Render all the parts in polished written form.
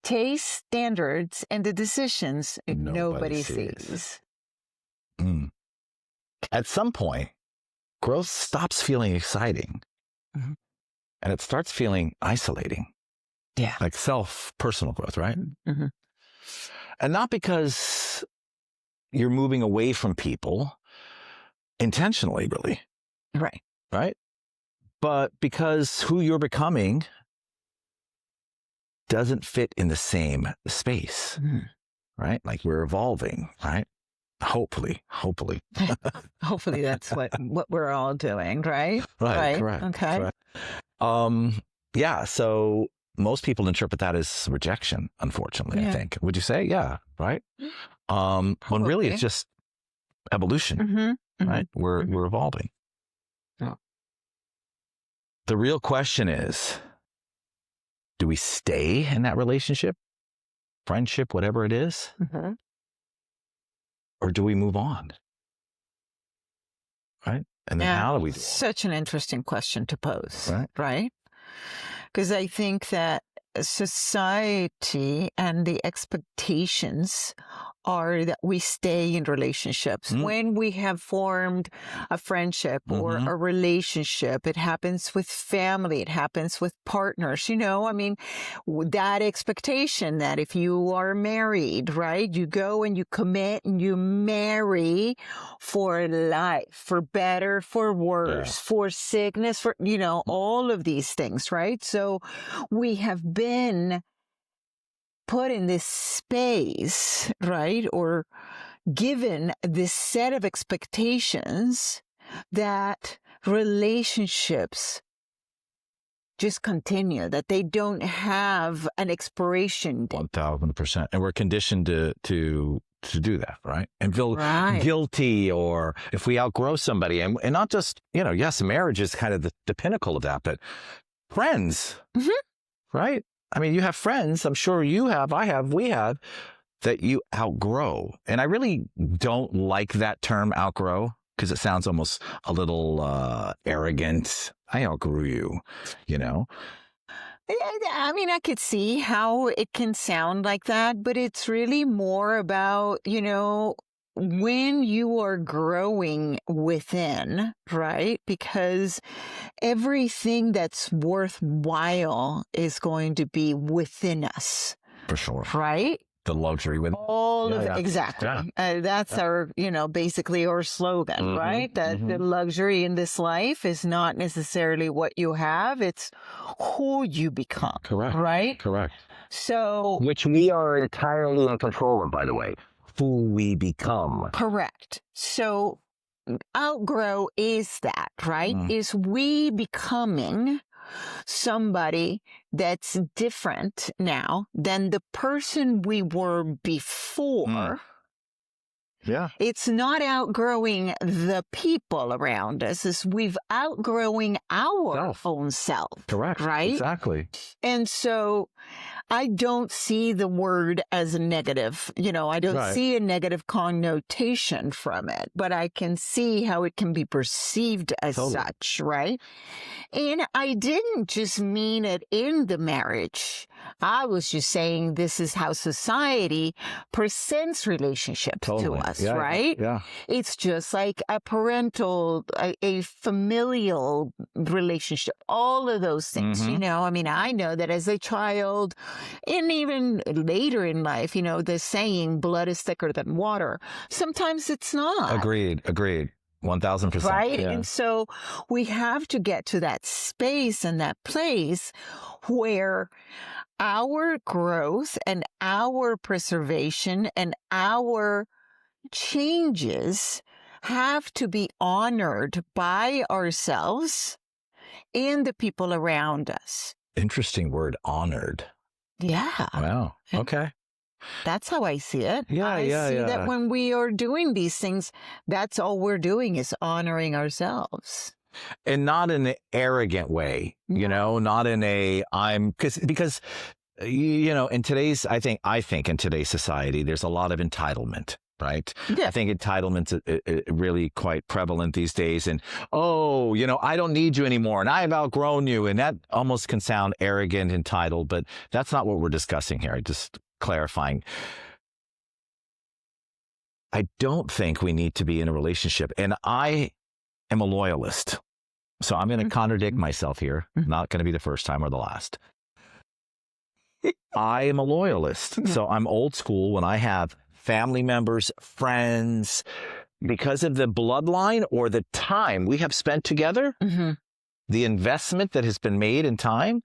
taste, standards, and the decisions nobody sees. At some point, growth stops feeling exciting and it starts feeling isolating. Yeah. Like personal growth, right? Mm-hmm. And not because you're moving away from people intentionally, really. Right. Right? But because who you're becoming doesn't fit in the same space, right? Like we're evolving, right? Hopefully. Hopefully that's what we're all doing, right? Right. Correct. Okay. Correct. Yeah. So most people interpret that as rejection, unfortunately, I think. Would you say? Yeah. Right. When really it's just evolution, right? We're evolving. Oh. The real question is, do we stay in that relationship, friendship, whatever it is? Or do we move on? Right? And then how do we do it? Such an interesting question to pose, right? Because I think that society and the expectations are that we stay in relationships. When we have formed a friendship or a relationship, it happens with family, it happens with partners, I mean, that expectation that if you are married, right, you go and you commit and you marry for life, for better, for worse, for sickness, for, all of these things, right? So we have been put in this space, right? Or given this set of expectations that relationships just continue, that they don't have an expiration date. 1000%. And we're conditioned to do that, right? And feel guilty, or if we outgrow somebody, and not just, yes, marriage is kind of the pinnacle of that, but friends, right? I mean, you have friends, I'm sure you have, I have, we have, that you outgrow. And I really don't like that term outgrow, because it sounds almost a little arrogant. I outgrew you, I mean, I could see how it can sound like that, but it's really more about, when you are growing within, right? Because everything that's worthwhile is going to be within us. For sure. Right? The luxury with all of exactly. That's our, basically our slogan, right? That the luxury in this life is not necessarily what you have, it's who you become. Correct. Right? Correct. So, which we are entirely in control of, by the way, who we become. Correct. So outgrow is that, right? Is we becoming somebody that's different now than the person we were before. Yeah. It's not outgrowing the people around us, it's we've outgrowing our own self. Correct. Right? Exactly. And so I don't see the word as a negative. I don't see a negative connotation from it, but I can see how it can be perceived as such, right? And I didn't just mean it in the marriage. I was just saying this is how society presents relationships to us, right? Yeah. It's just like a parental, a familial relationship, all of those things, I mean, I know that as a child, and even later in life, the saying, blood is thicker than water. Sometimes it's not. Agreed. 1000%. Right? Yeah. And so we have to get to that space and that place where our growth and our preservation and our changes have to be honored by ourselves and the people around us. Interesting word, honored. Yeah. Wow. Okay. That's how I see it. I see that when we are doing these things, that's all we're doing is honoring ourselves. And not in an arrogant way, not in a, because in today's, I think in today's society, there's a lot of entitlement. right? Yeah. I think entitlement's really quite prevalent these days. And, oh, I don't need you anymore, and I've outgrown you. And that almost can sound arrogant, entitled, but that's not what we're discussing here. Just clarifying. I don't think we need to be in a relationship. And I am a loyalist. So I'm going to contradict myself here. Not going to be the first time or the last. I am a loyalist. So I'm old school when I have family members, friends, because of the bloodline or the time we have spent together, the investment that has been made in time,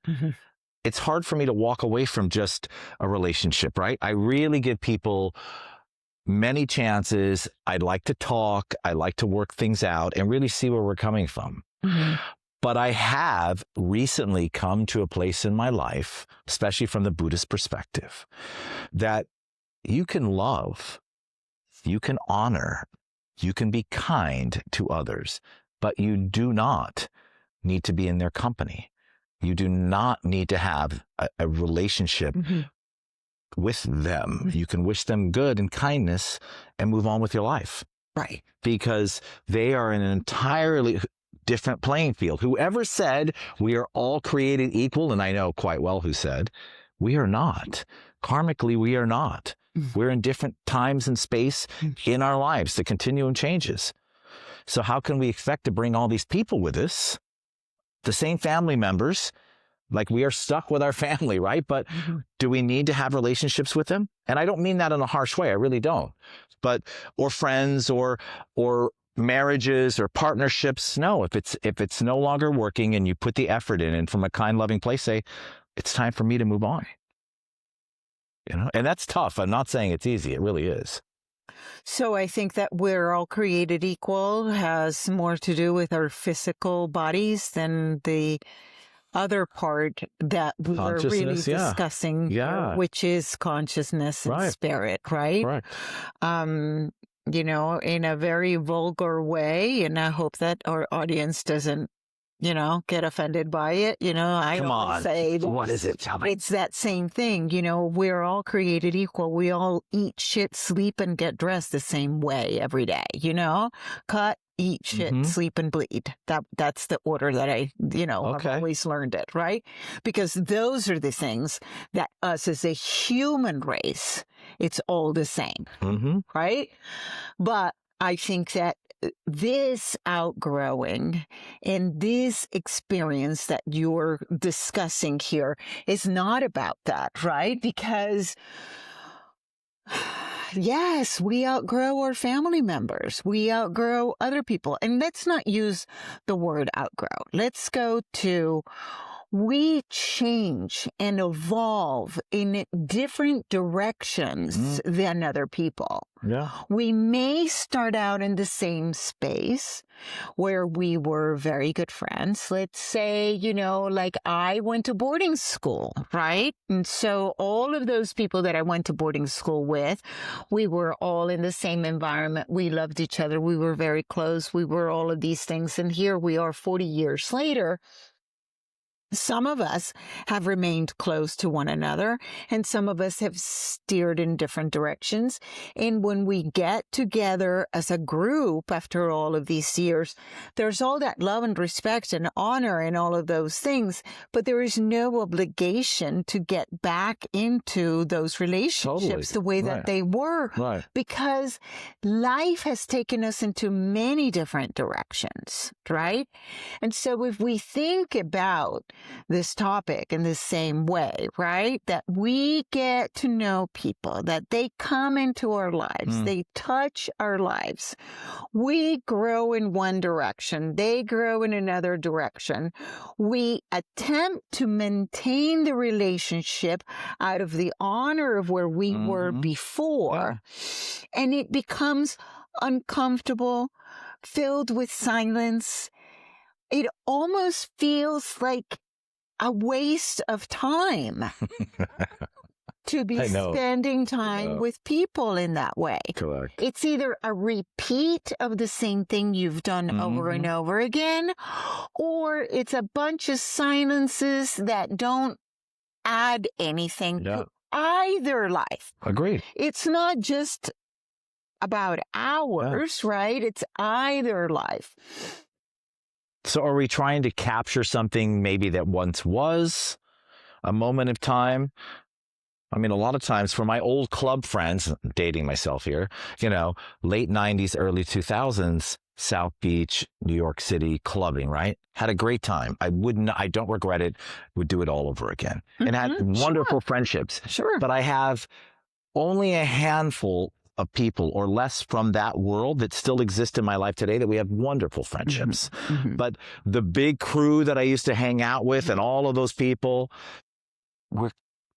it's hard for me to walk away from just a relationship, right? I really give people many chances. I'd like to talk. I like to work things out and really see where we're coming from. But I have recently come to a place in my life, especially from the Buddhist perspective, that you can love, you can honor, you can be kind to others, but you do not need to be in their company. You do not need to have a relationship with them. You can wish them good and kindness and move on with your life. Right. Because they are in an entirely different playing field. Whoever said we are all created equal, and I know quite well who said, we are not. Karmically, we are not. We're in different times and space in our lives. The continuum changes. So how can we expect to bring all these people with us, the same family members, like we are stuck with our family, right? But do we need to have relationships with them? And I don't mean that in a harsh way. I really don't. But, or friends or marriages or partnerships. No, if it's no longer working and you put the effort in and from a kind, loving place, say, it's time for me to move on. And that's tough. I'm not saying it's easy. It really is. So I think that we're all created equal has more to do with our physical bodies than the other part that we were really discussing, which is consciousness and spirit, right? Right. In a very vulgar way, and I hope that our audience doesn't, get offended by it. I always say, what is it? Tell me. It's that same thing. We're all created equal. We all eat, shit, sleep, and get dressed the same way every day. Cut, eat, shit, sleep, and bleed. That's the order that I, I've always learned it, right? Because those are the things that us as a human race, it's all the same, right? But I think that this outgrowing and this experience that you're discussing here is not about that, right? Because yes, we outgrow our family members. We outgrow other people. And let's not use the word outgrow. Let's go to we change and evolve in different directions than other people. Yeah. We may start out in the same space where we were very good friends. Let's say, like I went to boarding school, right? And so all of those people that I went to boarding school with, we were all in the same environment. We loved each other. We were very close. We were all of these things. And here we are 40 years later. Some of us have remained close to one another, and some of us have steered in different directions. And when we get together as a group after all of these years, there's all that love and respect and honor and all of those things, but there is no obligation to get back into those relationships the way that they were, because life has taken us into many different directions, right? And so if we think about this topic in the same way, right? That we get to know people, that they come into our lives, they touch our lives. We grow in one direction, they grow in another direction. We attempt to maintain the relationship out of the honor of where we were before, and it becomes uncomfortable, filled with silence. It almost feels like a waste of time to be spending time with people in that way. Correct. It's either a repeat of the same thing you've done over and over again, or it's a bunch of silences that don't add anything to either life. Agreed. It's not just about ours, right? It's either life. So are we trying to capture something maybe that once was a moment of time? I mean, a lot of times for my old club friends, I'm dating myself here, late 90s, early 2000s, South Beach, New York City clubbing, right? Had a great time. I don't regret it. Would do it all over again. And had wonderful friendships. Sure. But I have only a handful of people or less from that world that still exist in my life today that we have wonderful friendships. But the big crew that I used to hang out with and all of those people,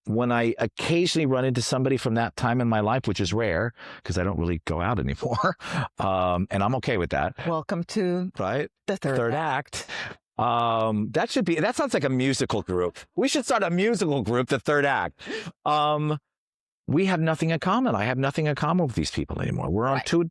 when I occasionally run into somebody from that time in my life, which is rare because I don't really go out anymore, and I'm okay with that. Welcome to the third act. That sounds like a musical group. We should start a musical group, the third act. We have nothing in common. I have nothing in common with these people anymore. We're on two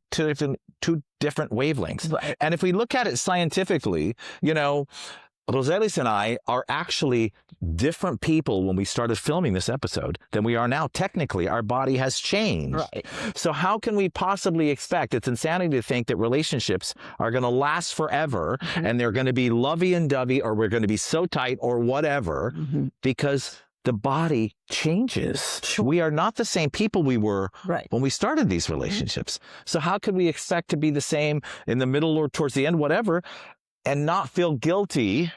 different wavelengths. Right. And if we look at it scientifically, Roselis and I are actually different people when we started filming this episode than we are now. Technically, our body has changed. Right. So how can we possibly expect, it's insanity to think that relationships are going to last forever and they're going to be lovey and dovey or we're going to be so tight or whatever because the body changes. Sure. We are not the same people we were when we started these relationships. So how could we expect to be the same in the middle or towards the end, whatever, and not feel guilty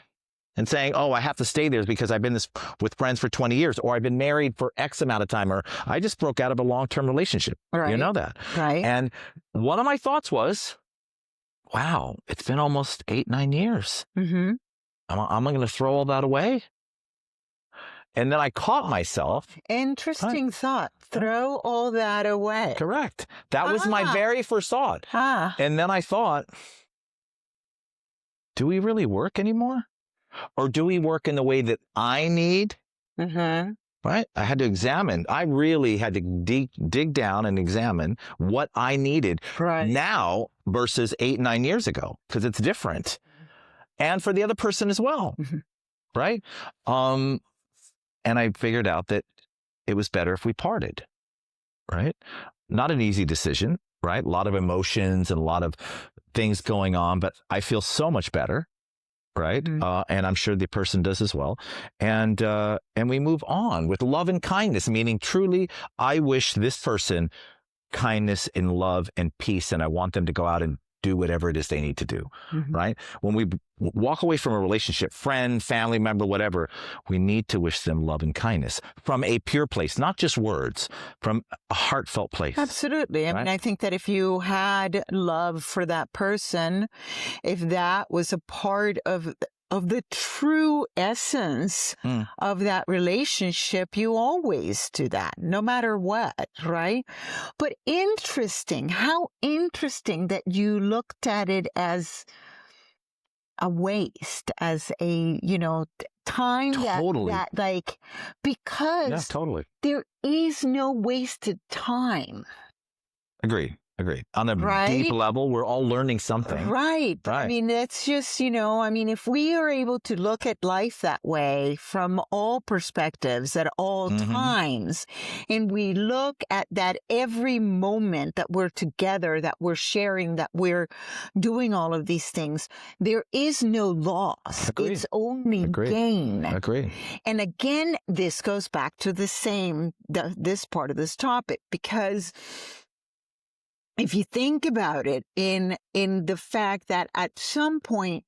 and saying, oh, I have to stay there because I've been with friends for 20 years, or I've been married for X amount of time, or I just broke out of a long-term relationship. Right. You know that. Right. And one of my thoughts was, wow, it's been almost 8-9 years. I'm going to throw all that away? And then I caught myself. Interesting thought. Throw all that away. Correct. That was my very first thought. And then I thought, do we really work anymore? Or do we work in the way that I need? Right? I had to examine. I really had to dig down and examine what I needed now versus 8-9 years ago, because it's different. And for the other person as well. Right? And I figured out that it was better if we parted. Right? Not an easy decision. Right? A lot of emotions and a lot of things going on, but I feel so much better, right? And I'm sure the person does as well. And we move on with love and kindness, meaning truly, I wish this person kindness and love and peace, and I want them to go out and do whatever it is they need to do, right? When we walk away from a relationship, friend, family member, whatever, we need to wish them love and kindness from a pure place, not just words, from a heartfelt place. Absolutely. I mean, I think that if you had love for that person, if that was a part of the true essence of that relationship, you always do that, no matter what, right? But how interesting that you looked at it as a waste, as a, time that like, because there is no wasted time. Agree. On a deep level, we're all learning something. Right. I mean, that's just, if we are able to look at life that way from all perspectives at all times, and we look at that every moment that we're together, that we're sharing, that we're doing all of these things, there is no loss. Agreed. It's only gain. Agree. And again, this goes back to this part of this topic, because if you think about it in the fact that at some point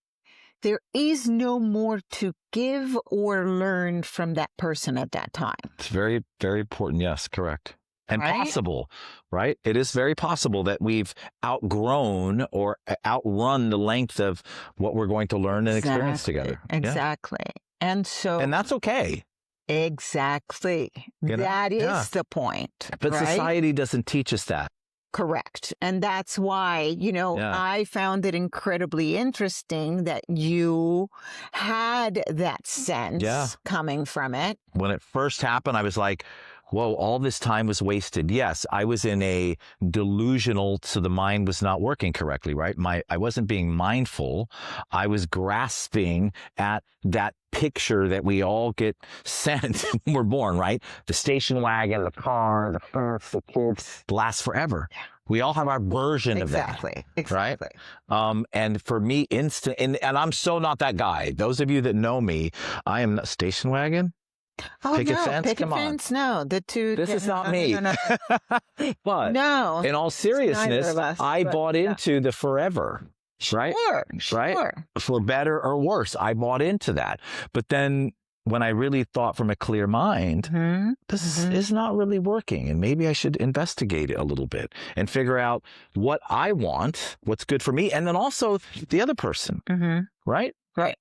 there is no more to give or learn from that person at that time. It's very, very important. Yes, correct. And possible, right? It is very possible that we've outgrown or outrun the length of what we're going to learn and experience together. Exactly. Yeah. And that's okay. Exactly. That is the point. But society doesn't teach us that. Correct. And that's why, I found it incredibly interesting that you had that sense coming from it. When it first happened, I was like, whoa, all this time was wasted. Yes, I was in a delusional, so the mind was not working correctly, right? I wasn't being mindful. I was grasping at that picture that we all get sent when we're born, right? The station wagon, the car, the fence, the kids, lasts forever. We all have our version of that. Exactly. Right? And for me, and I'm so not that guy. Those of you that know me, I am not station wagon. Oh, Picket no, fence? picket Come fence, no. The two. This is not me. No. But No, in all seriousness, I bought into the forever, right? Sure. Right? For better or worse, I bought into that. But then when I really thought from a clear mind, this is not really working. And maybe I should investigate it a little bit and figure out what I want, what's good for me, and then also the other person, right? Right.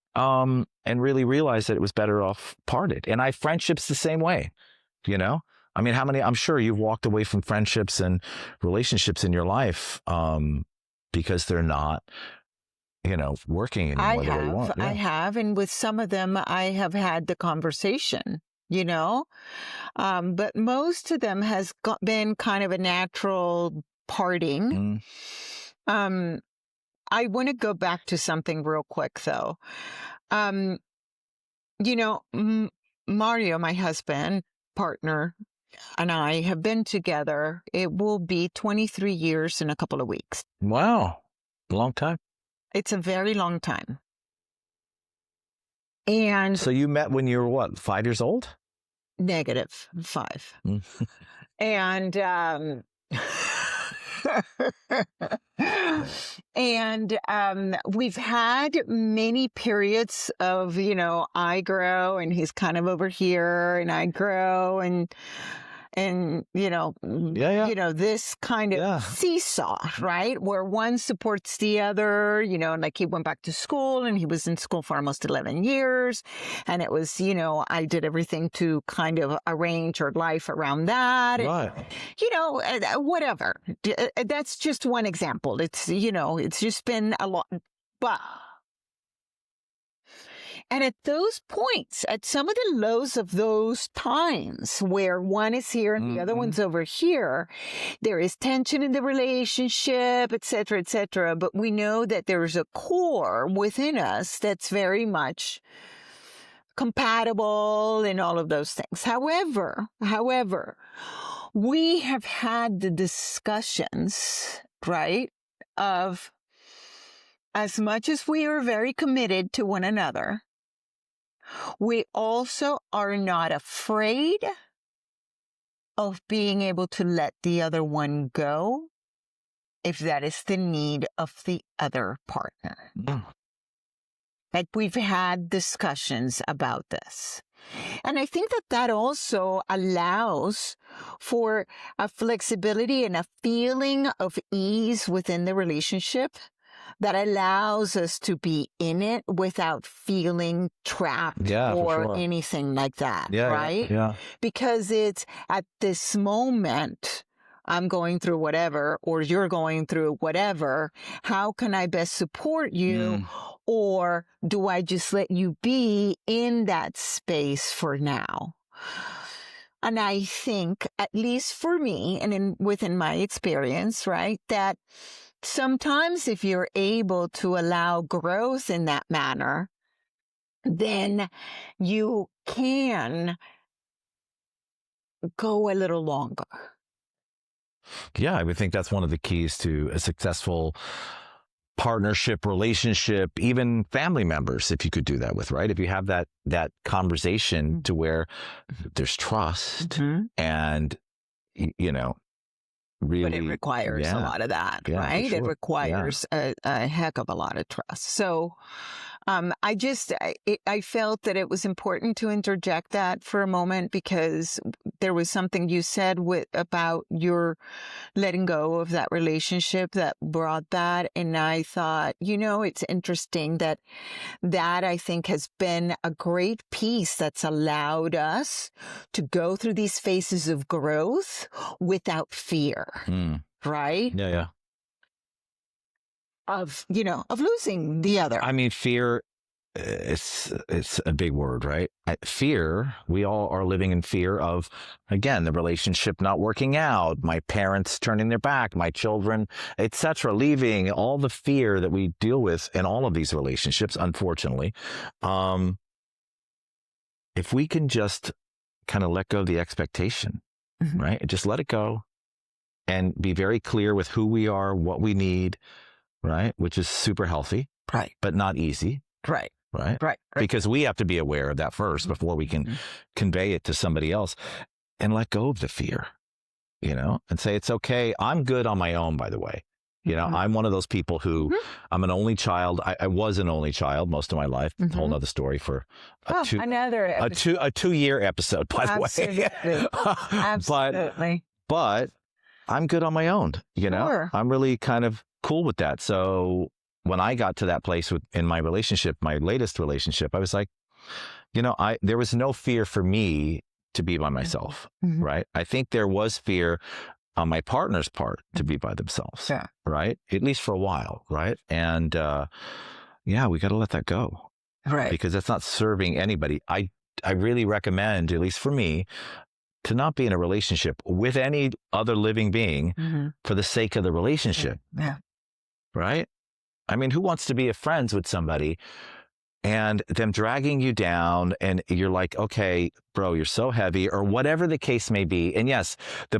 And really realize that it was better off parted. And friendships the same way, you know? I mean, I'm sure you've walked away from friendships and relationships in your life because they're not, working anymore the way you want. Yeah. I have. And with some of them, I have had the conversation, but most of them has been kind of a natural parting. I want to go back to something real quick, though. Mario, my husband, partner, and I have been together. It will be 23 years in a couple of weeks. Wow. A long time. It's a very long time. And so you met when you were what, 5 years old? -5. And we've had many periods of, I grow and he's kind of over here and I grow and this kind of seesaw, right? Where one supports the other, like he went back to school and he was in school for almost 11 years. And it was, I did everything to kind of arrange our life around that. Right. Whatever. That's just one example. It's, it's just been a lot. And at those points, at some of the lows of those times where one is here and the other one's over here, there is tension in the relationship, et cetera, but we know that there's a core within us that's very much compatible and all of those things. However, we have had the discussions, right, of as much as we are very committed to one another, we also are not afraid of being able to let the other one go if that is the need of the other partner. Like we've had discussions about this. And I think that also allows for a flexibility and a feeling of ease within the relationship that allows us to be in it without feeling trapped or anything like that, right? Yeah. Because it's at this moment, I'm going through whatever, or you're going through whatever. How can I best support you? Or do I just let you be in that space for now? And I think, at least for me, and within my experience, right, that sometimes if you're able to allow growth in that manner, then you can go a little longer. Yeah, I would think that's one of the keys to a successful partnership, relationship, even family members, if you could do that with, right? If you have that conversation to where there's trust and, really, but it requires a lot of that, right? Sure. It requires a heck of a lot of trust. So I felt that it was important to interject that for a moment because there was something you said about your letting go of that relationship that brought that. And I thought, it's interesting that I think has been a great piece that's allowed us to go through these phases of growth without fear, right? Yeah. Of losing the other. I mean, fear it's a big word, right? Fear, we all are living in fear of, again, the relationship not working out, my parents turning their back, my children, etc., leaving, all the fear that we deal with in all of these relationships, unfortunately. If we can just kind of let go of the expectation, right? Just let it go and be very clear with who we are, what we need, right? Which is super healthy, right? But not easy. Right. Because we have to be aware of that first before we can convey it to somebody else, and let go of the fear, and say, it's okay. I'm good on my own, by the way. I'm one of those people who I'm an only child. I was an only child most of my life. Whole nother story for a 2-year episode, by the way. Absolutely. But I'm good on my own. Sure. I'm really kind of cool with that. So when I got to that place in my relationship, my latest relationship, I was like, there was no fear for me to be by myself, right? I think there was fear on my partner's part to be by themselves, right? At least for a while, right? And we got to let that go, right? Because that's not serving anybody. I really recommend, at least for me, to not be in a relationship with any other living being for the sake of the relationship, right? I mean, who wants to be friends with somebody and them dragging you down and you're like, okay, bro, you're so heavy, or whatever the case may be. And yes,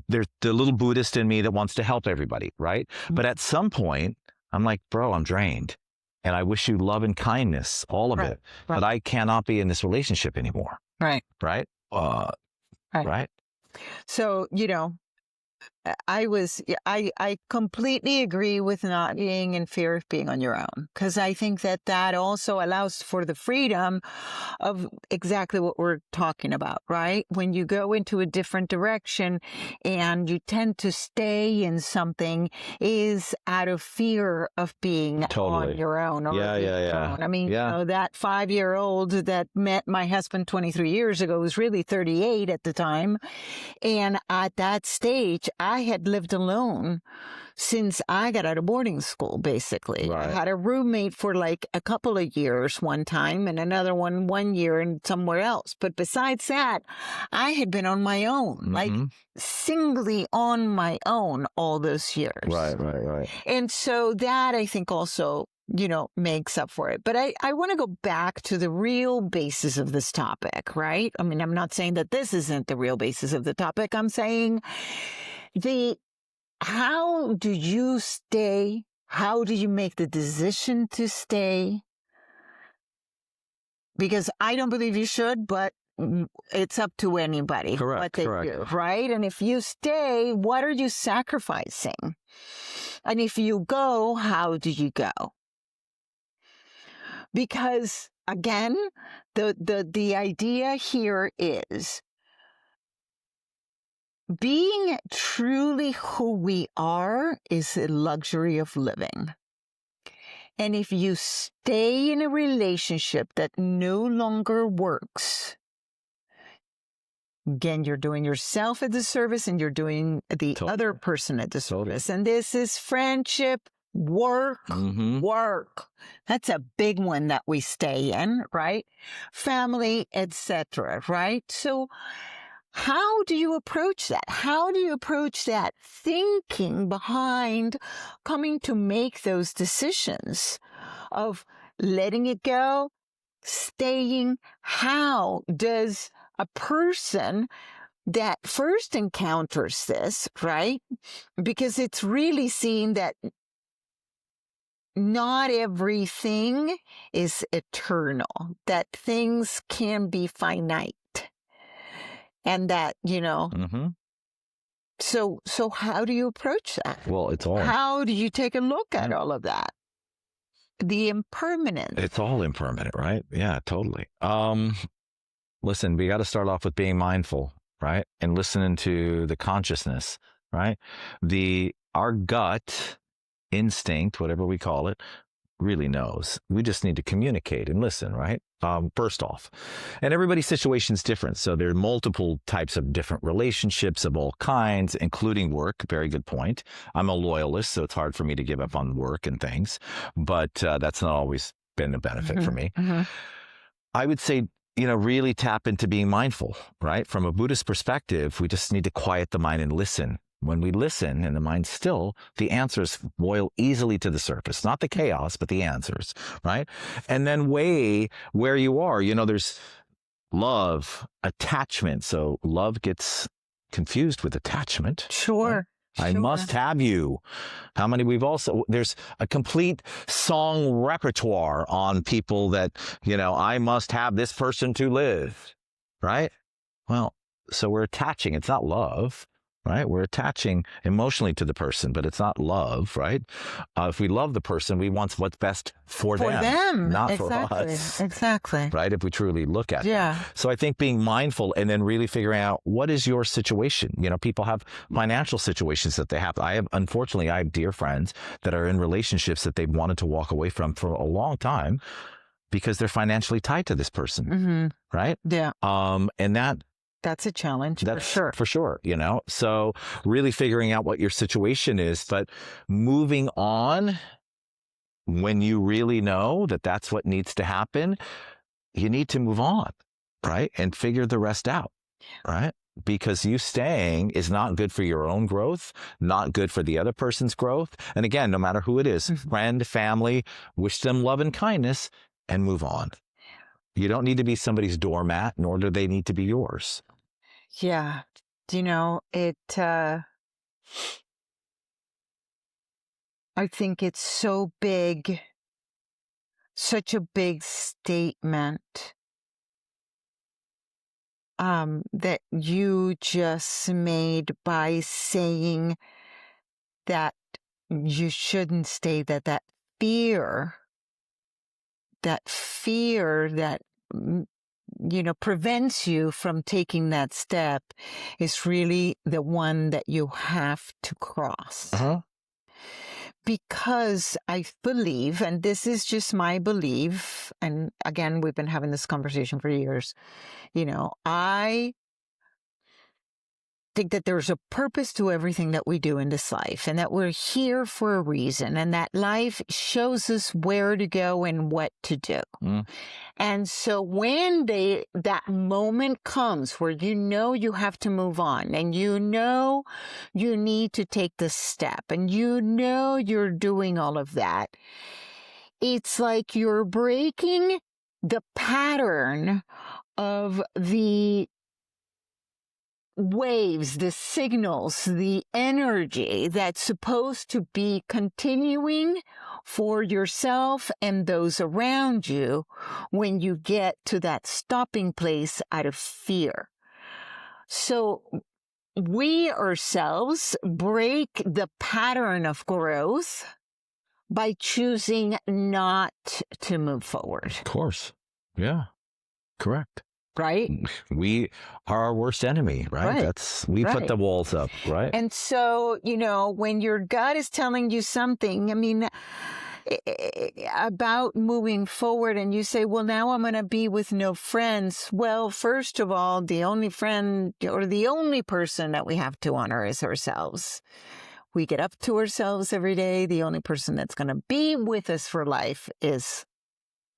there's the little Buddhist in me that wants to help everybody, right? But at some point, I'm like, bro, I'm drained. And I wish you love and kindness, all of it. But I cannot be in this relationship anymore. Right. Right? Right. So, I completely agree with not being in fear of being on your own, because I think that also allows for the freedom of exactly what we're talking about, right? When you go into a different direction and you tend to stay in something is out of fear of being on your own. Or Yeah. I mean, that 5-year-old that met my husband 23 years ago was really 38 at the time. And at that stage, I had lived alone since I got out of boarding school, basically. Right. I had a roommate for like a couple of years one time and another 1 year and somewhere else. But besides that, I had been on my own, like singly on my own all those years. Right. And so that I think also, makes up for it. But I want to go back to the real basis of this topic, right? I mean, I'm not saying that this isn't the real basis of the topic. I'm saying how do you stay? How do you make the decision to stay? Because I don't believe you should, but it's up to anybody what they do, right? And if you stay, what are you sacrificing? And if you go, how do you go? Because again, the idea here is being truly who we are is a luxury of living. And if you stay in a relationship that no longer works, again, you're doing yourself a disservice and you're doing the other person a disservice. And this is friendship, work. That's a big one that we stay in, right? Family, etc., right? So how do you approach that? How do you approach that thinking behind coming to make those decisions of letting it go, staying? How does a person that first encounters this, right? Because it's really seen that not everything is eternal, that things can be finite. And that, so how do you approach that? Well, how do you take a look at all of that? The impermanence. It's all impermanent, right? Yeah, totally. Listen, we got to start off with being mindful, right? And listening to the consciousness, right? Our gut instinct, whatever we call it, really knows. We just need to communicate and listen, right? First off. And everybody's situation is different. So there are multiple types of different relationships of all kinds, including work. Very good point. I'm a loyalist, so it's hard for me to give up on work and things. But that's not always been a benefit for me. I would say, really tap into being mindful, right? From a Buddhist perspective, we just need to quiet the mind and listen. When we listen and the mind's still, the answers boil easily to the surface, not the chaos, but the answers, right? And then weigh where you are. There's love, attachment. So love gets confused with attachment. Sure. Right? I must have you. How many there's a complete song repertoire on people that, I must have this person to live, right? Well, so we're attaching. It's not love, right? We're attaching emotionally to the person, but it's not love, right? If we love the person, we want what's best for them, not for us. Exactly. Right? If we truly look at it. So I think being mindful and then really figuring out what is your situation. People have financial situations that they have. Unfortunately, I have dear friends that are in relationships that they've wanted to walk away from for a long time because they're financially tied to this person. Right? Yeah. And that's a challenge, for sure. So really figuring out what your situation is, but moving on when you really know that that's what needs to happen, you need to move on, right? And figure the rest out, right? Because you staying is not good for your own growth, not good for the other person's growth. And again, no matter who it is, friend, family, wish them love and kindness and move on. You don't need to be somebody's doormat, nor do they need to be yours. Yeah. I think it's so big, such a big statement that you just made by saying that you shouldn't stay, that fear that prevents you from taking that step is really the one that you have to cross. Because I believe, and this is just my belief, and again, we've been having this conversation for years, I think that there's a purpose to everything that we do in this life, and that we're here for a reason, and that life shows us where to go and what to do. And so when that moment comes where you have to move on, and you need to take the step, and you're doing all of that, it's like you're breaking the pattern of the waves, the signals, the energy that's supposed to be continuing for yourself and those around you when you get to that stopping place out of fear. So we ourselves break the pattern of growth by choosing not to move forward. Of course. Yeah. Correct. Right? We are our worst enemy, right? We put the walls up, right? And so, when your gut is telling you something, about moving forward, and you say, well, now I'm going to be with no friends. Well, first of all, the only friend or the only person that we have to honor is ourselves. We get up to ourselves every day. The only person that's going to be with us for life is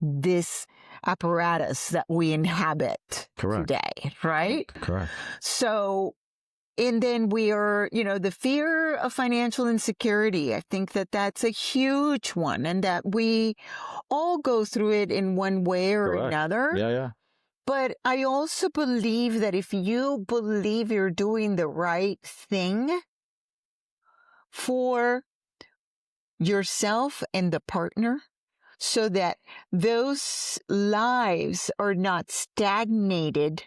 this apparatus that we inhabit today, right? Correct. So, and then we are, the fear of financial insecurity. I think that that's a huge one, and that we all go through it in one way or another. Yeah. But I also believe that if you believe you're doing the right thing for yourself and the partner, so that those lives are not stagnated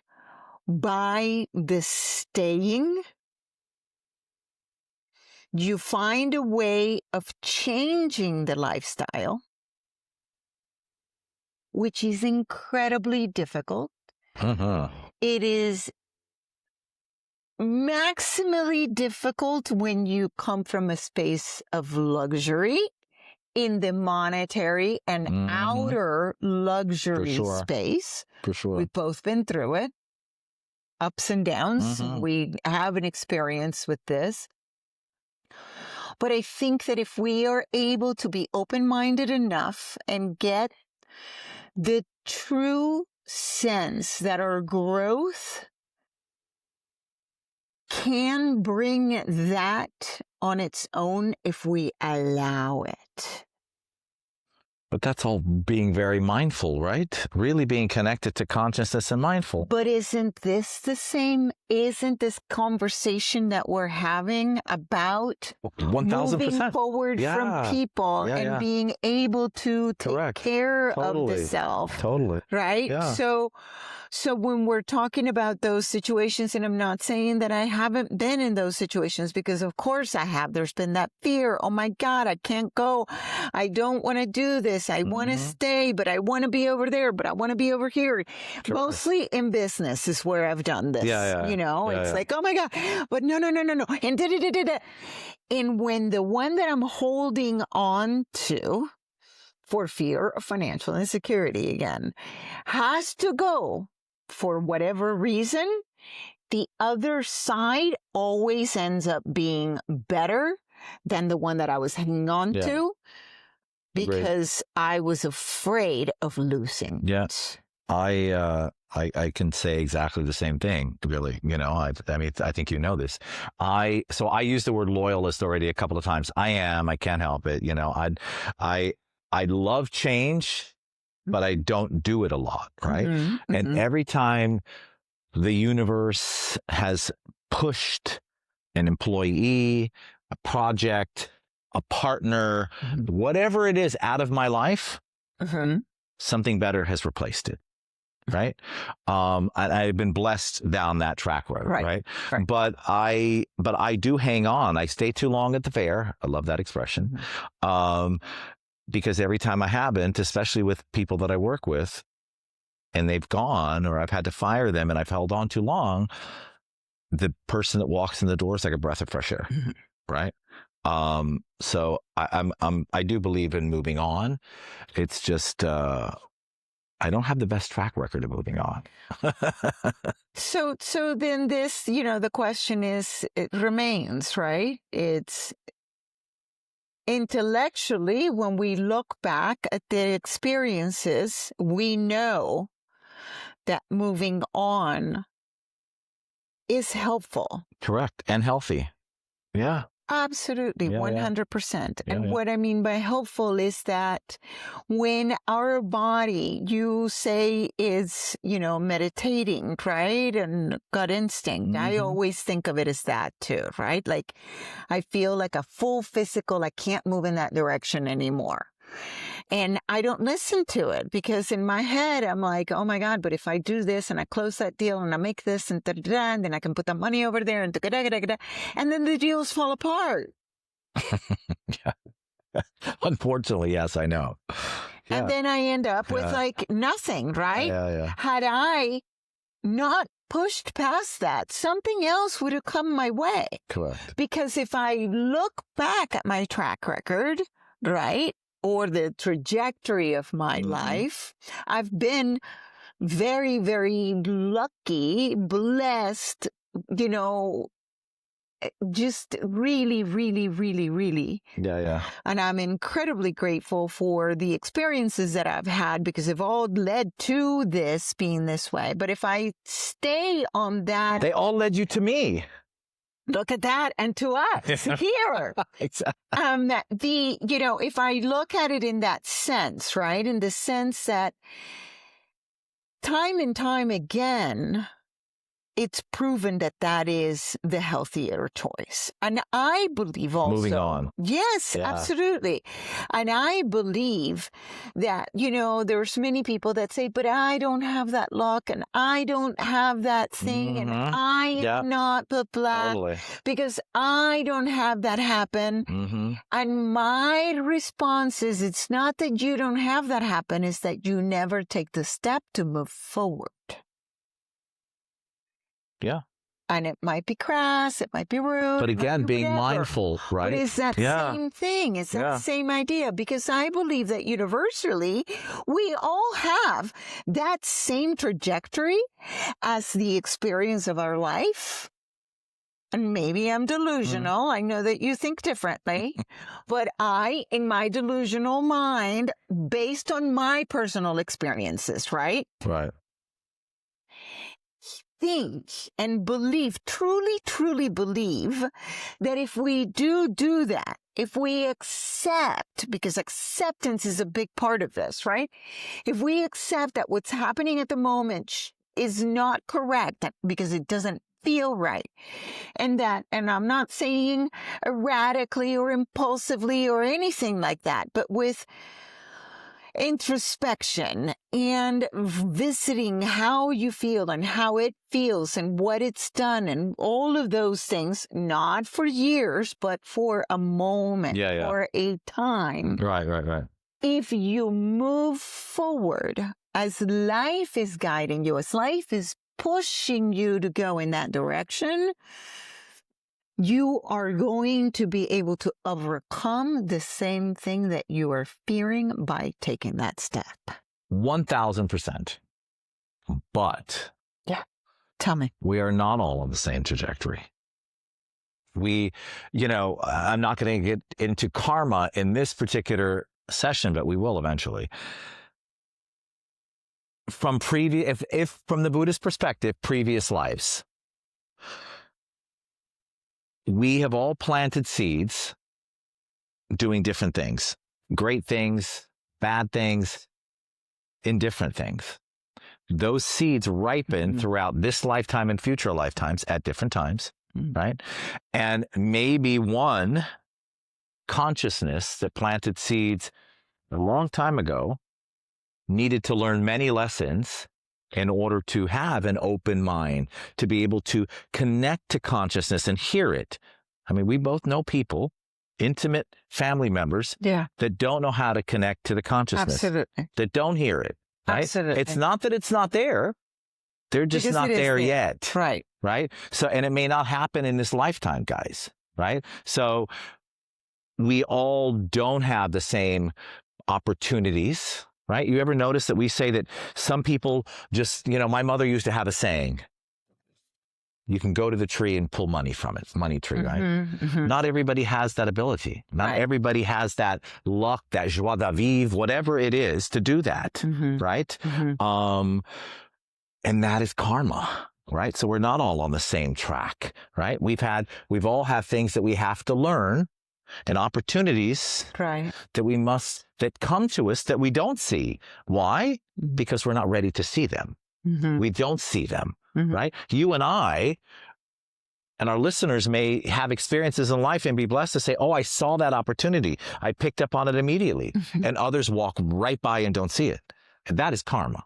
by the staying, you find a way of changing the lifestyle, which is incredibly difficult. It is maximally difficult when you come from a space of luxury, in the monetary and outer luxury space. For sure. We've both been through it. Ups and downs. We have an experience with this. But I think that if we are able to be open-minded enough and get the true sense that our growth can bring that on its own if we allow it. But that's all being very mindful, right? Really being connected to consciousness and mindful. But isn't this the same? Isn't this conversation that we're having about 1,000%. moving forward from people and being able to take care of the self? Totally. Right? Yeah. So when we're talking about those situations, and I'm not saying that I haven't been in those situations, because of course I have. There's been that fear. Oh my God, I can't go. I don't want to do this. I want to stay, but I want to be over there, but I want to be over here. Sure. Mostly in business is where I've done this. You know, it's like, oh my God, but no. And da-da-da-da-da. And when the one that I'm holding on to for fear of financial insecurity again has to go for whatever reason, the other side always ends up being better than the one that I was hanging on to, because I was afraid of losing. Yes. I can say exactly the same thing, really. You know, I mean, I think you know this. So I used the word loyalist already a couple of times. I can't help it. You know, I love change, but I don't do it a lot, right? And every time the universe has pushed an employee, a project, a partner, whatever it is out of my life, something better has replaced it. Right. I've been blessed down that track road. Right. But I do hang on. I stay too long at the fair. I love that expression. Because every time I haven't, especially with people that I work with, and they've gone, or I've had to fire them and I've held on too long, the person that walks in the door is like a breath of fresh air. Right. So I do believe in moving on. It's just, I don't have the best track record of moving on. So then this, you know, the question is, it remains, right? It's intellectually, when we look back at the experiences, we know that moving on is helpful. Correct. And healthy. Yeah. Absolutely, 100%. And what I mean by helpful is that when our body, you say, is, you know, meditating, right? And gut instinct, I always think of it as that too, right? Like I feel like a full physical, I can't move in that direction anymore. And I don't listen to it, because in my head, I'm like, oh my God, but if I do this and I close that deal and I make this and da-da-da, and then I can put the money over there and da-da-da-da-da, and then the deals fall apart. Unfortunately, yes, I know. And then I end up with like nothing, right? Had I not pushed past that, something else would have come my way. Correct. Because if I look back at my track record, right, or the trajectory of my life, I've been very, very lucky, blessed, you know, just really, really, really, really. And I'm incredibly grateful for the experiences that I've had, because they've all led to this being this way. But if I stay on that... They all led you to me. Look at that, and to us here. Exactly. You know, if I look at it in that sense, right, in the sense that time and time again, it's proven that that is the healthier choice. And I believe also... Moving on. Yes, absolutely. And I believe that, you know, there's many people that say, but I don't have that luck, and I don't have that thing, and I am not blah, blah, because I don't have that happen. And my response is, it's not that you don't have that happen, it's that you never take the step to move forward. Yeah. And it might be crass, it might be rude. But again, being mindful, right? But it's that same thing. It's that same idea. Because I believe that universally, we all have that same trajectory as the experience of our life. and maybe I'm delusional. I know that you think differently, but I, in my delusional mind, based on my personal experiences, right? Right. Think and believe, truly believe that if we do that, if we accept, because acceptance is a big part of this, right? If we accept that what's happening at the moment is not correct because it doesn't feel right, and I'm not saying erratically or impulsively or anything like that, but with introspection and visiting how you feel and how it feels and what it's done and all of those things, not for years, but for a moment or a time. Right. If you move forward as life is guiding you, as life is pushing you to go in that direction, you are going to be able to overcome the same thing that you are fearing by taking that step. 1,000%. But tell me, we are not all on the same trajectory. I'm not going to get into karma in this particular session, but we will eventually. From if from the Buddhist perspective, previous lives, we have all planted seeds doing different things, great things, bad things, indifferent things. Those seeds ripen throughout this lifetime and future lifetimes at different times, right? And maybe one consciousness that planted seeds a long time ago needed to learn many lessons in order to have an open mind, to be able to connect to consciousness and hear it. I mean, we both know people, intimate family members, that don't know how to connect to the consciousness, that don't hear it. Right? Absolutely. It's not that it's not there. They're just not there yet. Right. Right. So, and it may not happen in this lifetime, guys. Right. So we all don't have the same opportunities. Right? You ever notice that we say that some people just, my mother used to have a saying, you can go to the tree and pull money from it. Money tree, right? Not everybody has that ability. Not everybody has that luck, that joie de vivre, whatever it is to do that, right? And that is karma, right? So we're not all on the same track, right? We've all had things that we have to learn and opportunities that come to us that we don't see. Why? Because we're not ready to see them. We don't see them, right? You and I and our listeners may have experiences in life and be blessed to say, oh, I saw that opportunity. I picked up on it immediately. And others walk right by and don't see it. And that is karma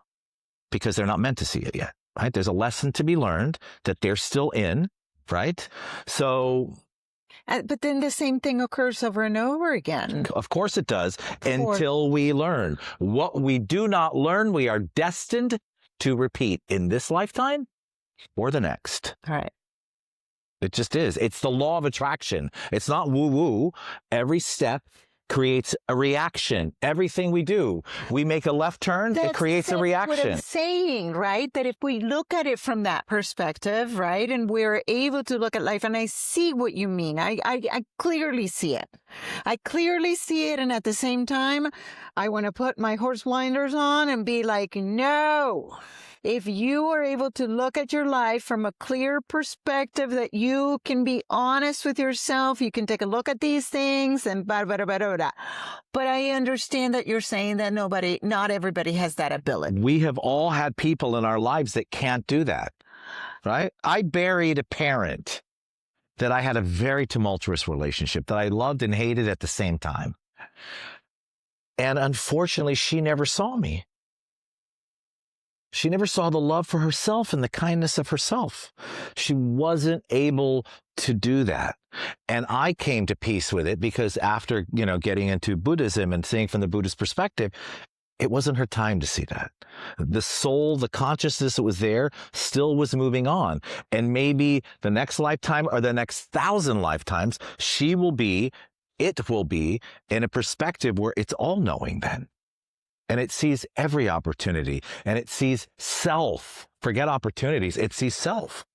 because they're not meant to see it yet, right? There's a lesson to be learned that they're still in, right? So... But then the same thing occurs over and over again. Of course it does, until we learn. What we do not learn, we are destined to repeat in this lifetime or the next. Right. It just is. It's the law of attraction. It's not woo-woo. Every step creates a reaction. Everything we do, we make a left turn, it creates a reaction. That's what I'm saying, right? That if we look at it from that perspective, right, and we're able to look at life, and I see what you mean. I clearly see it. I clearly see it, and at the same time, I want to put my horse blinders on and be like, no. If you are able to look at your life from a clear perspective, that you can be honest with yourself, you can take a look at these things and blah, blah, blah, blah, blah. But I understand that you're saying that not everybody has that ability. We have all had people in our lives that can't do that, right? I buried a parent that I had a very tumultuous relationship that I loved and hated at the same time. And unfortunately, she never saw me. She never saw the love for herself and the kindness of herself. She wasn't able to do that. And I came to peace with it because after, getting into Buddhism and seeing from the Buddhist perspective, it wasn't her time to see that. The soul, the consciousness that was there still was moving on. And maybe the next lifetime or the next 1,000 lifetimes, it will be in a perspective where it's all-knowing then. And it sees every opportunity, and it sees self. Forget opportunities. It sees self.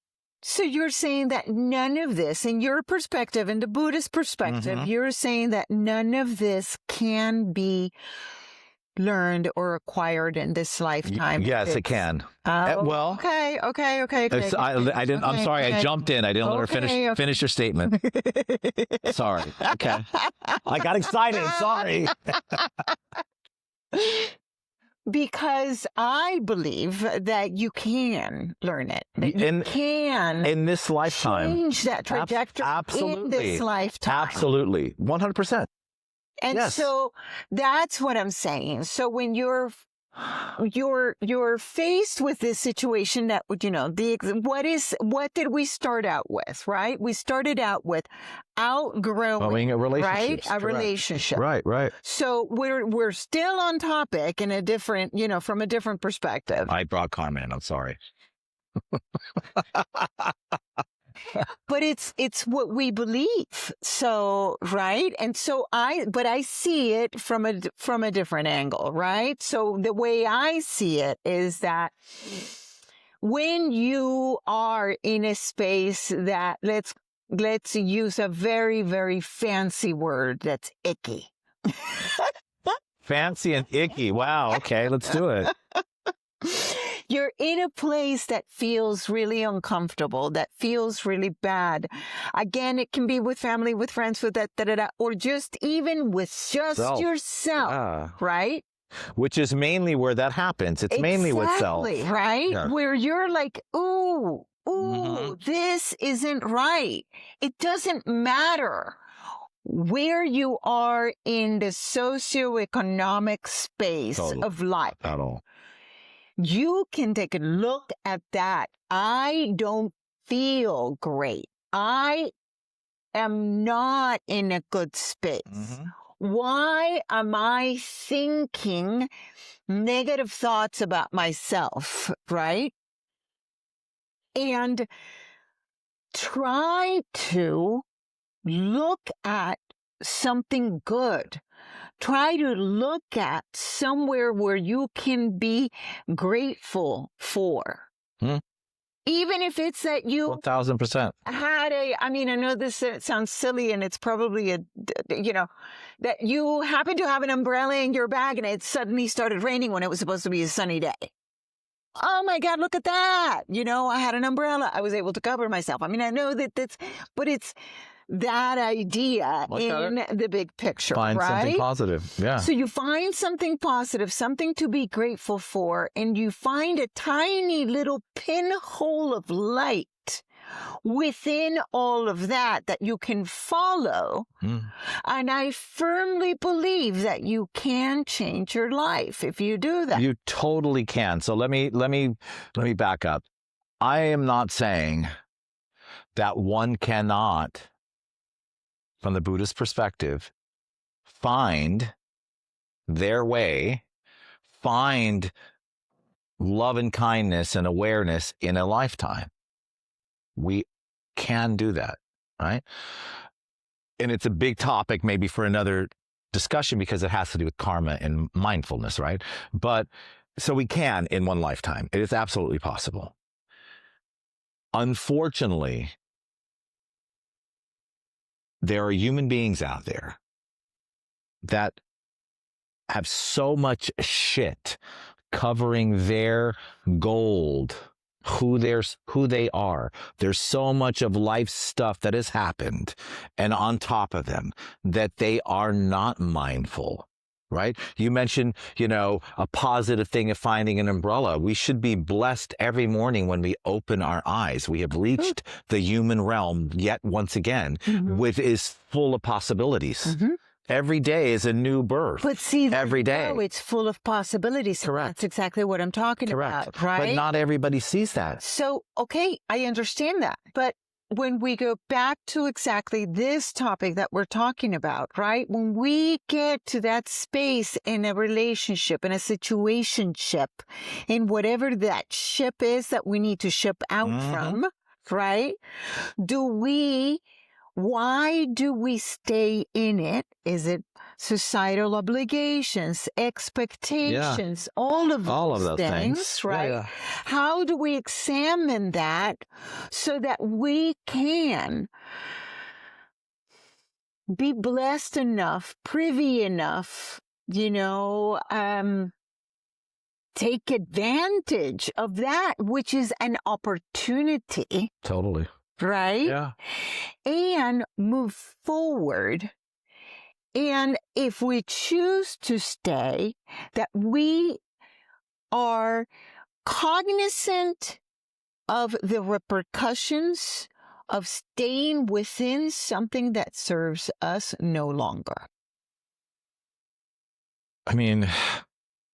So you're saying that none of this, in your perspective, in the Buddhist perspective, you're saying that none of this can be learned or acquired in this lifetime. Yes, it can. Well, okay. I didn't. I'm sorry. I jumped in. I didn't let her finish your statement. Sorry. Okay. I got excited. Sorry. Because I believe that you can learn it. That you can in this lifetime change that trajectory in this lifetime. Absolutely. 100%. And so that's what I'm saying. So when you're faced with this situation that, you know, what did we start out with, right? We started out with outgrowing a right? relationship. A relationship. Right. So we're still on topic in a different, you know, from a different perspective. I brought karma in. I'm sorry. But it's what we believe. So, right? And so I see it from a different angle, right? So the way I see it is that when you are in a space that let's use a very, very fancy word that's icky. Fancy and icky. Wow. Okay, let's do it. You're in a place that feels really uncomfortable, that feels really bad. Again, it can be with family, with friends, with that, or just even with just yourself, right? Which is mainly where that happens. It's mainly with self. Right? Yeah. Where you're like, ooh, this isn't right. It doesn't matter where you are in the socioeconomic space of life. At all. You can take a look at that. I don't feel great. I am not in a good space. Why am I thinking negative thoughts about myself, right? And try to look at something good. Try to look at somewhere where you can be grateful for. Even if it's that you 1,000% had I know this sounds silly and it's probably that you happen to have an umbrella in your bag and it suddenly started raining when it was supposed to be a sunny day. Oh my God, look at that. You know, I had an umbrella. I was able to cover myself. I mean, I know but it's that idea in the big picture, find right? something positive. Yeah. So you find something positive, something to be grateful for, and you find a tiny little pinhole of light within all of that you can follow. And I firmly believe that you can change your life if you do that. You totally can. So let me back up. I am not saying that one cannot, from the Buddhist perspective, find their way, find love and kindness and awareness in a lifetime. We can do that, right? And it's a big topic maybe for another discussion because it has to do with karma and mindfulness, right? But so we can in one lifetime. It is absolutely possible. Unfortunately, there are human beings out there that have so much shit covering their gold, who they are. There's so much of life stuff that has happened and on top of them that they are not mindful, right? You mentioned, a positive thing of finding an umbrella. We should be blessed every morning when we open our eyes. We have reached the human realm yet once again, which is full of possibilities. Every day is a new birth. But see, every day. It's full of possibilities. Correct. That's exactly what I'm talking about, right? But not everybody sees that. So, okay, I understand that. But when we go back to exactly this topic that we're talking about, right? When we get to that space in a relationship, in a situationship, in whatever that ship is that we need to ship out from, right? Why do we stay in it? Is it societal obligations, expectations, all of those things, right? Yeah. How do we examine that so that we can be blessed enough, privy enough, take advantage of that, which is an opportunity. Totally. Right? Yeah. And move forward. And if we choose to stay, that we are cognizant of the repercussions of staying within something that serves us no longer. I mean,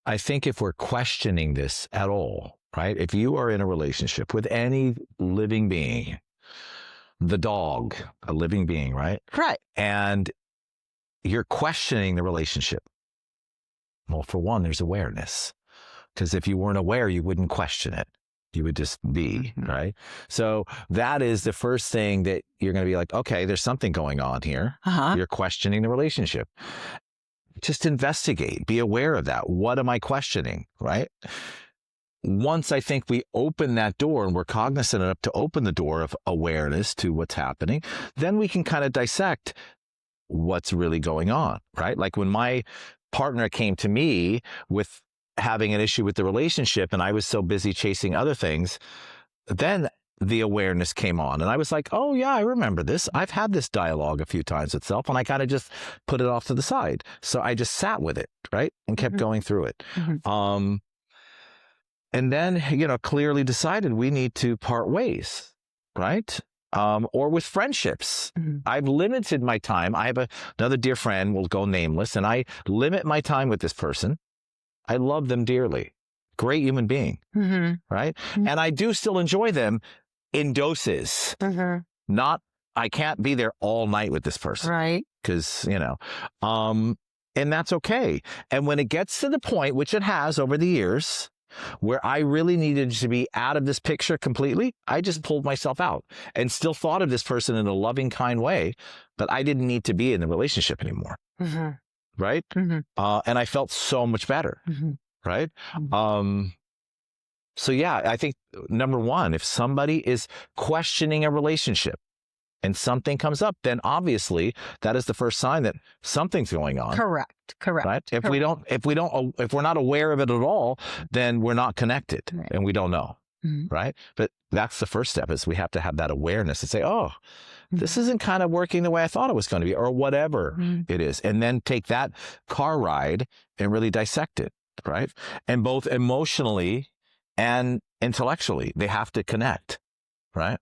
I think if we're questioning this at all, right? If you are in a relationship with any living being, the dog, a living being, right? Right. And you're questioning the relationship. Well, for one, there's awareness. Because if you weren't aware, you wouldn't question it. You would just be, right? So that is the first thing that you're going to be like, okay, there's something going on here. You're questioning the relationship. Just investigate, be aware of that. What am I questioning, right? Once I think we open that door and we're cognizant enough to open the door of awareness to what's happening, then we can kind of dissect what's really going on, right? Like when my partner came to me with having an issue with the relationship and I was so busy chasing other things, then the awareness came on and I was like, oh yeah, I remember this. I've had this dialogue a few times with self and I kind of just put it off to the side. So I just sat with it, right? And kept going through it. And then, clearly decided we need to part ways, right? Or with friendships. I've limited my time. I have another dear friend, we'll go nameless, and I limit my time with this person. I love them dearly. Great human being, right? And I do still enjoy them in doses. Not, I can't be there all night with this person. Right. Because, and that's okay. And when it gets to the point, which it has over the years, where I really needed to be out of this picture completely, I just pulled myself out and still thought of this person in a loving, kind way, but I didn't need to be in the relationship anymore. Right? And I felt so much better. Right? So yeah, I think number one, if somebody is questioning a relationship and something comes up, then obviously that is the first sign that something's going on. Correct. Right? If we're not aware of it at all, then we're not connected and we don't know. Right? But that's the first step, is we have to have that awareness and say, oh, this isn't kind of working the way I thought it was going to be, or whatever it is. And then take that car ride and really dissect it. Right? And both emotionally and intellectually, they have to connect. Right?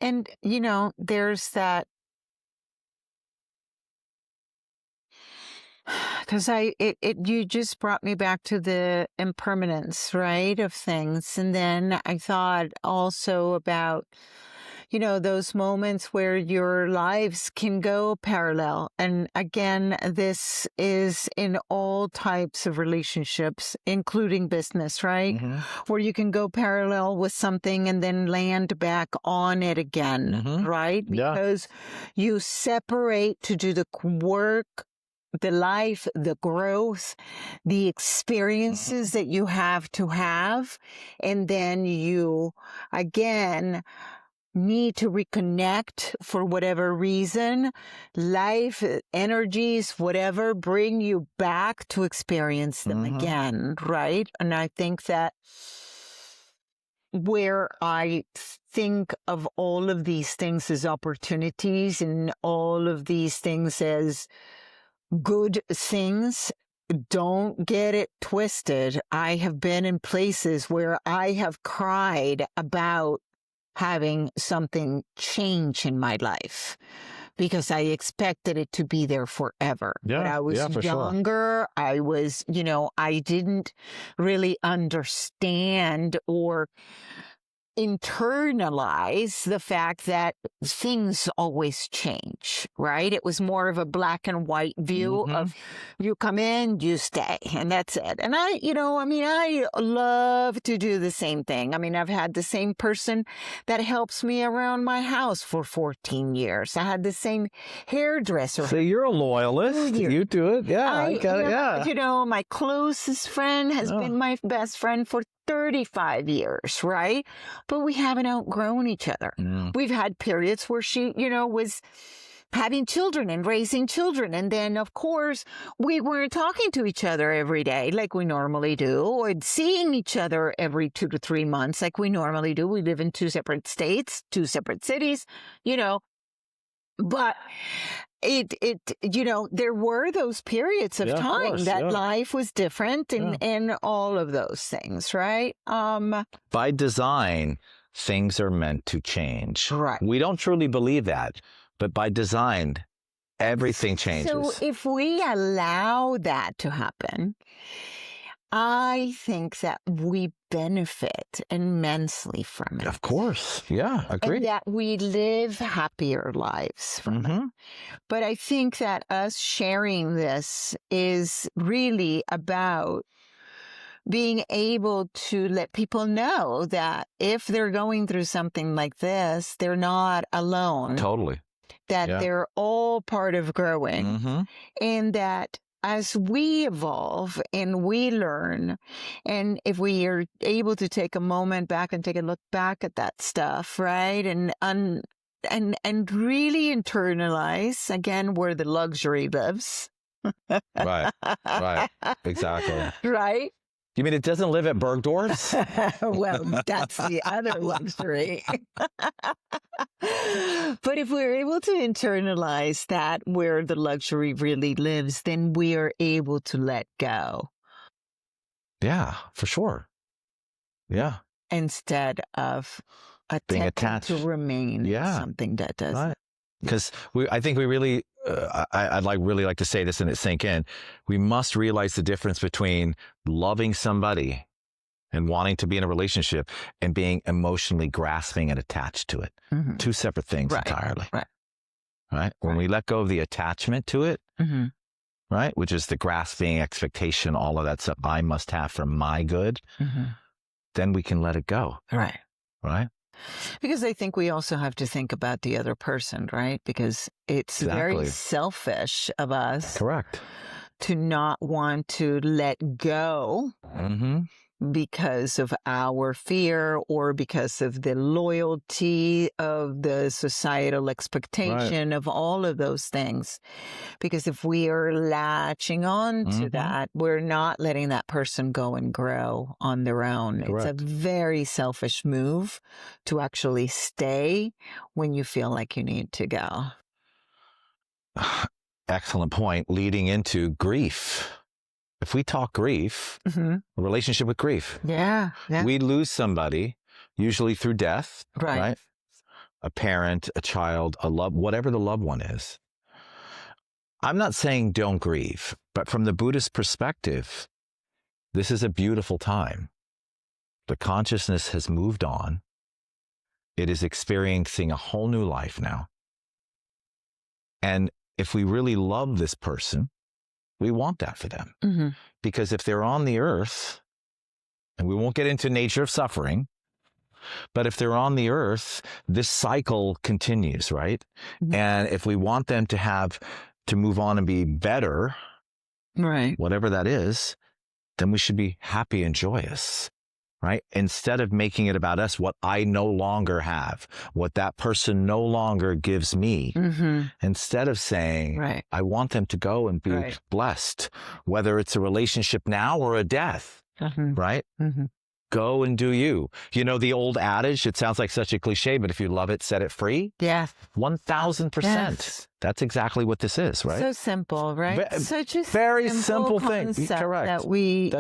And, there's that, because you just brought me back to the impermanence, right, of things. And then I thought also about, those moments where your lives can go parallel. And again, this is in all types of relationships, including business, right? Where you can go parallel with something and then land back on it again, right? Because you separate to do the work, the life, the growth, the experiences that you have to have. And then you, again, need to reconnect for whatever reason. Life, energies, whatever, bring you back to experience them again, right? And I think that where I think of all of these things as opportunities and all of these things as good things, don't get it twisted. I have been in places where I have cried about having something change in my life because I expected it to be there forever. But I was younger. Sure. I was, I didn't really understand or internalize the fact that things always change, right? It was more of a black and white view of you come in, you stay, and that's it. And I love to do the same thing. I mean, I've had the same person that helps me around my house for 14 years. I had the same hairdresser. So you're a loyalist. You do it. Yeah, I got it. Yeah. You know, my closest friend has been my best friend for 35 years, right? But we haven't outgrown each other. We've had periods where she, was having children and raising children. And then, of course, we weren't talking to each other every day like we normally do, or seeing each other every 2 to 3 months like we normally do. We live in 2 separate states, 2 separate cities, but there were those periods of time that life was different and all of those things, right? By design, things are meant to change. Right. We don't truly believe that, but by design, everything changes. So if we allow that to happen, I think that we benefit immensely from it. Of course. Yeah, agree. And that we live happier lives from it. But I think that us sharing this is really about being able to let people know that if they're going through something like this, they're not alone. Totally. That they're all part of growing. And that as we evolve and we learn, and if we are able to take a moment back and take a look back at that stuff, right? And really internalize, again, where the luxury lives. Right. Exactly. Right? You mean it doesn't live at Bergdorf's? Well, that's the other luxury. But if we're able to internalize that where the luxury really lives, then we are able to let go. Yeah, for sure. Yeah. Instead of being attached to remain something that doesn't. Right. Because I think we really, I'd really like to say this and it sink in. We must realize the difference between loving somebody and wanting to be in a relationship and being emotionally grasping and attached to it. 2 separate things entirely. Right. When we let go of the attachment to it, right, which is the grasping expectation, all of that stuff I must have for my good, then we can let it go. Right. Right. Because I think we also have to think about the other person, right? Because it's very selfish of us. Correct. To not want to let go because of our fear or because of the loyalty of the societal expectation of all of those things. Because if we are latching on to that, we're not letting that person go and grow on their own. Correct. It's a very selfish move to actually stay when you feel like you need to go. Excellent point, leading into grief. If we talk grief, a relationship with grief. Yeah. We lose somebody, usually through death, right? A parent, a child, whatever the loved one is. I'm not saying don't grieve, but from the Buddhist perspective, this is a beautiful time. The consciousness has moved on. It is experiencing a whole new life now. And if we really love this person, we want that for them. Because if they're on the earth, and we won't get into nature of suffering, but if they're on the earth, this cycle continues, right? And if we want them to move on and be better, right, whatever that is, then we should be happy and joyous. Right? Instead of making it about us, what I no longer have, what that person no longer gives me, instead of saying, I want them to go and be blessed, whether it's a relationship now or a death, right? Go and do you. You know, the old adage, it sounds like such a cliche, but if you love it, set it free. Yeah. 1,000%. Yes. That's exactly what this is, right? So simple, right? Such a very simple thing. Correct. That we,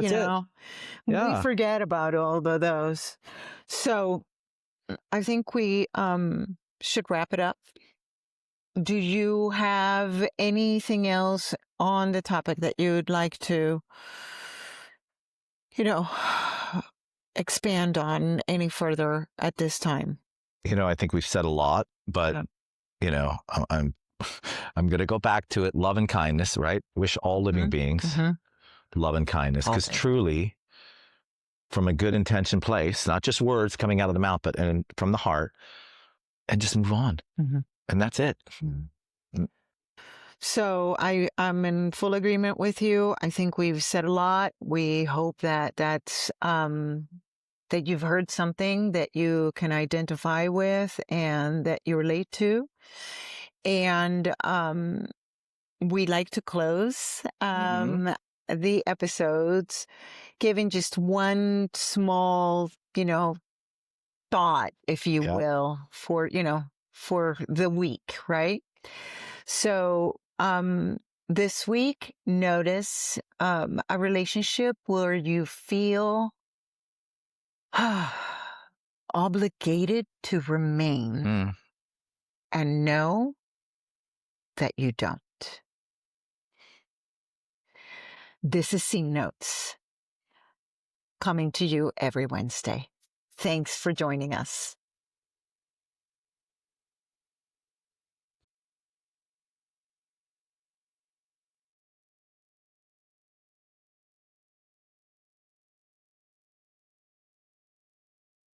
we forget about all of those. So I think we should wrap it up. Do you have anything else on the topic that you would like to, expand on any further at this time? I think we've said a lot, but I'm going to go back to it. Love and kindness, right? Wish all living beings love and kindness, because truly, from a good intention place, not just words coming out of the mouth, but from the heart, and just move on. And that's it. So I'm in full agreement with you. I think we've said a lot. We hope that's that you've heard something that you can identify with and that you relate to. And we like to close the episodes giving just one small, thought, if you will, for the week, right? So this week, notice a relationship where you feel obligated to remain and know that you don't. This is SeamNotes, coming to you every Wednesday. Thanks for joining us.